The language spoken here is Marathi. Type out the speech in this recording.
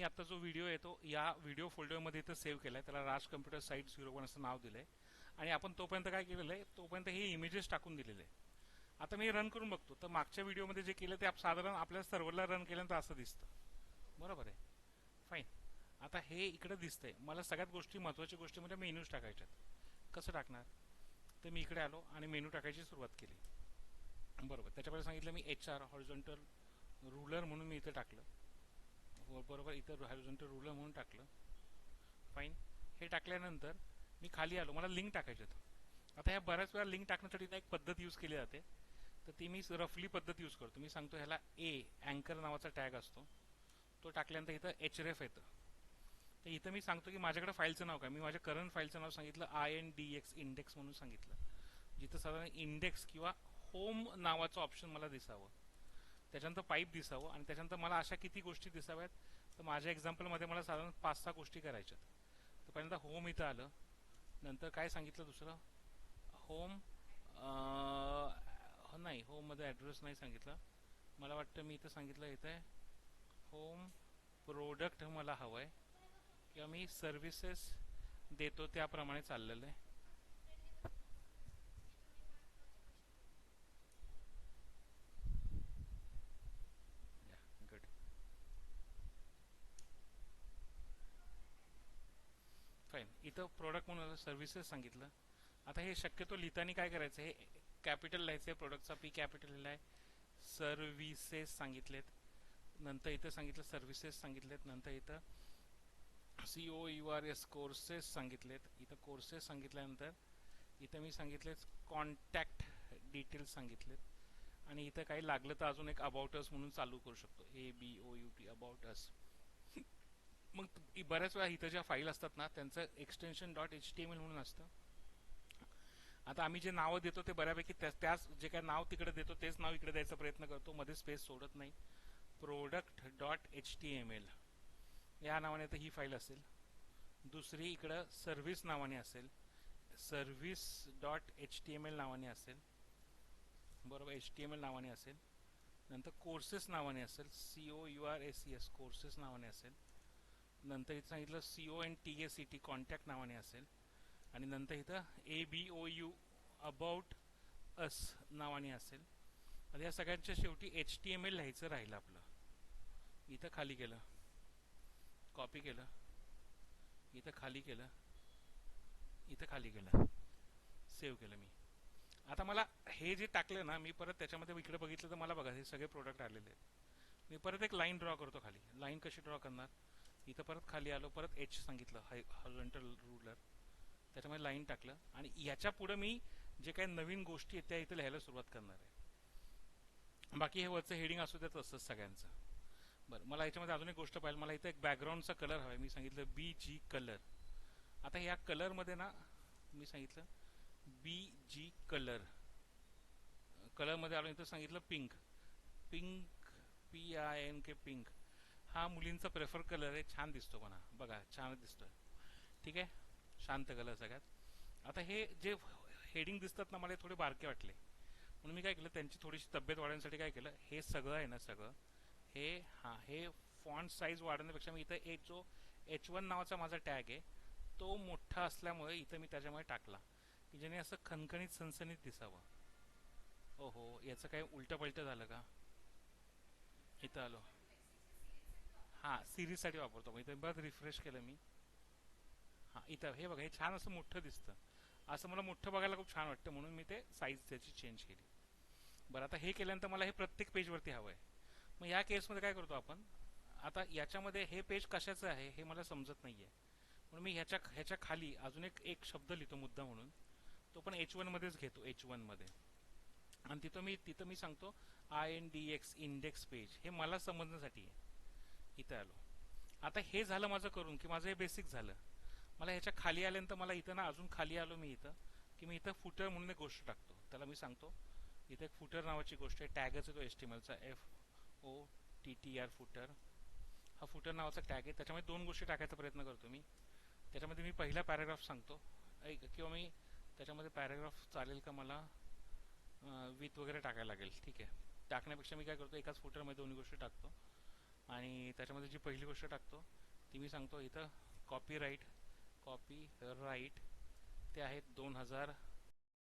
मी आता जो व्हिडिओ आहे तो या व्हिडिओ फोल्डरमध्ये इथं सेव्ह केला आहे, त्याला राज कम्प्युटर साईट 01 असं नाव दिलं आहे. आणि आपण तोपर्यंत काय केलेलं आहे, तोपर्यंत हे इमेजेस टाकून दिलेले आहे. आता मी रन करून बघतो, तर मागच्या व्हिडिओमध्ये जे केलं ते साधारण आपल्या सर्व्हरला रन केल्यानंतर असं दिसतं. बरोबर आहे, फाईन. आता हे इकडे दिसतंय. मला सगळ्यात गोष्टी महत्त्वाच्या गोष्टी म्हणजे मेनूज टाकायच्यात. कसं टाकणार, तर मी इकडे आलो आणि मेनू टाकायची सुरुवात केली. बरोबर, त्याच्यामध्ये सांगितलं मी HR हॉरिझॉन्टल रुलर म्हणून मी इथं टाकलं. बरोबर, इथं हॉरिझॉन्टल रुलर म्हणून टाकलं. फाईन. हे टाकल्यानंतर मी खाली आलो, मला लिंक टाकायच्यात. आता ह्या बऱ्याच वेळा लिंक टाकण्यासाठी एक पद्धत यूज केली जाते, तर ती मी रफली पद्धत यूज करतो. मी सांगतो ह्याला अँकर नावाचा टॅग असतो, तो टाकल्यानंतर इथं href येतं. तर इथं मी सांगतो की माझ्याकडे फाईलचं नाव काय. मी माझ्या करंट फाईलचं नाव सांगितलं INDX इंडेक्स म्हणून सांगितलं, जिथं साधारण इंडेक्स किंवा होम नावाचं ऑप्शन मला दिसावं. त्याच्यानंतर पाईप दिसावं आणि त्याच्यानंतर मला अशा किती गोष्टी दिसाव्यात, तर माझ्या एक्झाम्पलमध्ये मला साधारण 5-6 गोष्टी करायच्यात. तर पहिल्यांदा होम इथं आलं, नंतर काय सांगितलं दुसरं, होम नाही, होममध्ये ॲड्रेस नाही सांगितलं. मला वाटतं मी इथं सांगितलं इथं होम प्रोडक्ट मला हवं आहे किंवा मी सर्व्हिसेस देतो त्याप्रमाणे चाललेलं आहे. गुड. फाईन. इथं प्रोडक्ट म्हणून सर्व्हिसेस सांगितलं. आता हे शक्यतो लिहिताना काय करायचं, हे कॅपिटल लिहायचं आहे. प्रोडक्टचा P कॅपिटल लिहिला आहे. सर्व्हिसेस सांगितलेत, नंतर इथं सांगितलं सर्व्हिसेस सांगितलेत, नंतर इथं COURS कोर्सेस सांगितलेत. इथं कोर्सेस सांगितल्यानंतर इथं मी सांगितले कॉन्टॅक्ट डिटेल्स सांगितलेत. आणि इथं काही लागलं तर अजून एक अबाउट अस म्हणून चालू करू शकतो, ABOUT अबाउट अस. मग बऱ्याच वेळा इथं ज्या फाईल असतात ना, त्यांचं एक्सटेन्शन .html म्हणून असतं. आता आम्ही जे नावं देतो ते बऱ्यापैकी त्याच जे काय नाव तिकडे देतो तेच नाव इकडे द्यायचा प्रयत्न करतो, मध्ये स्पेस सोडत नाही. product.html या नावाने तर ही फाईल असेल. दुसरी इकडं सर्व्हिस नावाने असेल, service.html नावाने असेल. बरोबर, HTML नावाने असेल. नंतर कोर्सेस नावाने असेल, COURSES कोर्सेस नावाने असेल. नंतर इथं सांगितलं CONTACT कॉन्टॅक्ट नावाने असेल. आणि नंतर इथं ABOU अबाउट अस नावाने असेल. आता या सगळ्यांच्या शेवटी HTML लिहायचं राहिलं आपलं. इथं खाली केलं, कॉपी केलं, इथं खाली केलं, इथं खाली केलं, सेव्ह केलं मी. आता मला हे जे टाकलं ना, मी परत त्याच्यामध्ये इकडे बघितलं तर मला बघा हे सगळे प्रोडक्ट आलेले आहेत. मी परत एक लाईन ड्रॉ करतो खाली. लाईन कशी ड्रॉ करणार, इथं परत खाली आलो, परत H सांगितलं हॉरिझॉन्टल रुलर, त्याच्यामध्ये लाईन टाकलं. आणि याच्या पुढे मी जे काही नवीन गोष्टी आहेत त्या इथं लिहायला सुरुवात करणार आहे. बाकी हे वरचं हेडिंग असू देत असतं सगळ्यांचं. बरं, मला याच्यामध्ये अजून एक गोष्ट पाहिजे. मला इथं एक बॅकग्राऊंडचा कलर हवा आहे. मी सांगितलं BG कलर. आता या कलरमध्ये ना मी सांगितलं BG कलर. कलरमध्ये आलो, इथं सांगितलं पिंक. PINK पिंक हा मुलींचा प्रेफर कलर आहे. छान दिसतो म्हणा, बघा छान दिसतोय. ठीक आहे, शांत कलर सगळ्यात. आता हे जे हेडिंग दिसतात ना, मला थोडे बारके वाटले, म्हणून मी काय केलं, त्यांची थोडीशी तब्येत वाढवण्यासाठी काय केलं, हे सगळं आहे ना, सगळं हे फॉन्ट साईज वाढवण्यापेक्षा मी इथं एक जो H1 नावाचा माझा टॅग आहे तो मोठा असल्यामुळे इथं मी त्याच्यामुळे टाकला की ज्याने असं खणखणीत सनसनीत दिसावं. ओहो, याचं काय उलटं पलटं झालं का. इथं आलो, हां सिरीजसाठी वापरतो. मग इथं बरं रिफ्रेश केलं मी. हां, इथं हे बघा, हे छान असं मोठं दिसतं. असं मला मोठं बघायला खूप छान वाटतं, म्हणून मी ते साईज त्याची चेंज केली. बरं, आता हे केल्यानंतर मला हे प्रत्येक पेजवरती हवं आहे. मग या केसमध्ये काय करतो आपण, आता याच्यामध्ये हे पेज कशाचं आहे हे मला समजत नाही आहे, म्हणून मी ह्याच्या खाली अजून एक शब्द लिहितो मुद्दा म्हणून. तो पण H1 मध्येच घेतो, H1 मध्ये. आणि तिथं मी सांगतो INDX इंडेक्स पेज. हे मला समजण्यासाठी आहे. इथं आलो. आता हे झालं माझं करून की माझं हे बेसिक झालं. मला ह्याच्या खाली आल्यानंतर मला इथं ना अजून खाली आलो मी इथं की मी इथं फुटर म्हणून एक गोष्ट टाकतो. त्याला मी सांगतो इथं एक फुटर नावाची गोष्ट आहे. टॅगच आहे तो HTMLचा FOTTR फुटर. हा फुटर नावाचा टॅग आहे. त्याच्यामध्ये 2 गोष्टी टाकायचा प्रयत्न करतो मी. त्याच्यामध्ये मी पहिला पॅराग्राफ सांगतो, किंवा मी त्याच्यामध्ये पॅराग्राफ चालेल का मला विथ वगैरे टाकायला लागेल. ठीक आहे, टाकण्यापेक्षा मी काय करतो, एकाच फुटरमध्ये 2 गोष्टी टाकतो. आणि त्याच्यामध्ये जी पहिली गोष्ट टाकतो ती मी सांगतो इथं. कॉपी राईट ते आहेत 2000